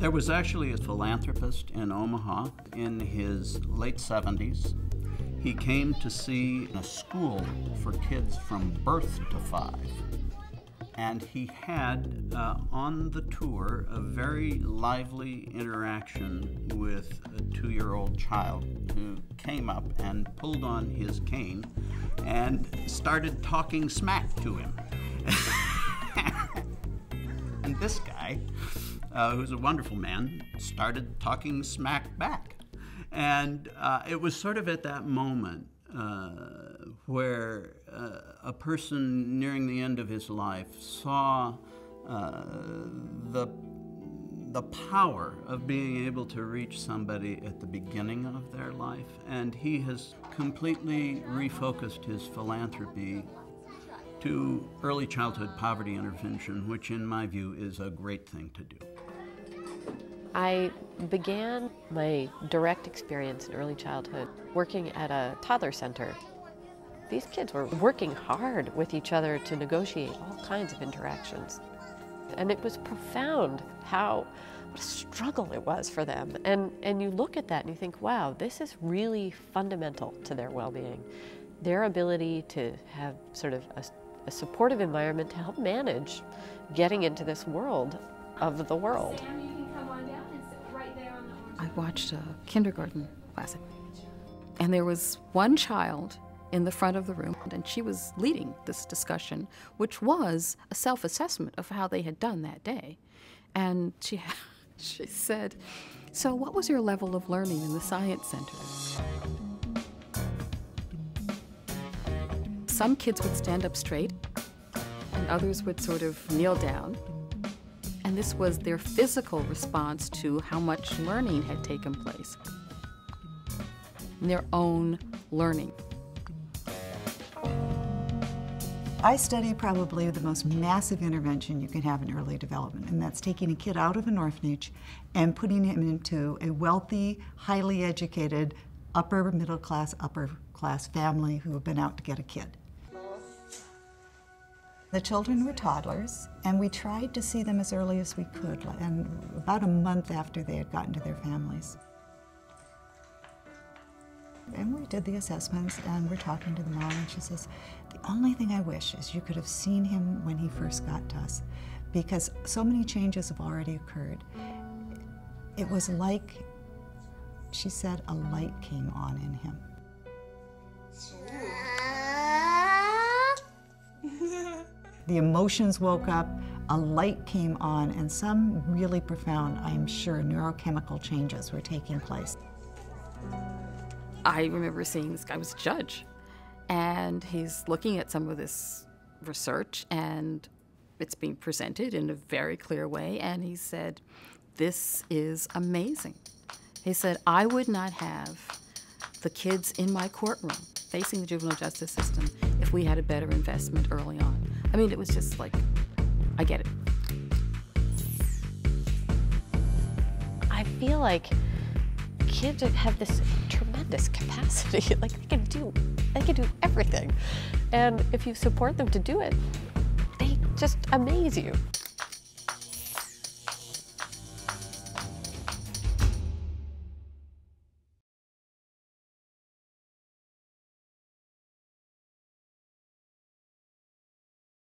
There was actually a philanthropist in Omaha in his late 70s. He came to see a school for kids from birth to 5. And he had on the tour a very lively interaction with a 2-year-old child who came up and pulled on his cane and started talking smack to him. And this guy, who's a wonderful man, started talking smack back. And it was sort of at that moment where a person nearing the end of his life saw the power of being able to reach somebody at the beginning of their life, and he has completely refocused his philanthropy to early childhood poverty intervention, which in my view is a great thing to do. I began my direct experience in early childhood working at a toddler center. These kids were working hard with each other to negotiate all kinds of interactions. And it was profound what a struggle it was for them. And you look at that and you think, wow, this is really fundamental to their well-being. Their ability to have sort of a supportive environment to help manage getting into this world of the world. I watched a kindergarten class, and there was one child in the front of the room, and she was leading this discussion, which was a self-assessment of how they had done that day. And she said, "So what was your level of learning in the science center?" Some kids would stand up straight, and others would sort of kneel down. And this was their physical response to how much learning had taken place, their own learning. I study probably the most massive intervention you can have in early development, and that's taking a kid out of an orphanage and putting him into a wealthy, highly educated, upper class family who have been out to get a kid. The children were toddlers, and we tried to see them as early as we could, and about a month after they had gotten to their families. And we did the assessments, and we're talking to the mom, and she says, "The only thing I wish is you could have seen him when he first got to us, because so many changes have already occurred." It was like, she said, a light came on in him. The emotions woke up, a light came on, and some really profound, I'm sure, neurochemical changes were taking place. I remember seeing this guy was a judge, and he's looking at some of this research, and it's being presented in a very clear way, and he said, "This is amazing." He said, "I would not have the kids in my courtroom facing the juvenile justice system if we had a better investment early on." I mean, it was just like, I get it. I feel like kids have this tremendous capacity. Like they can do everything. And if you support them to do it, they just amaze you.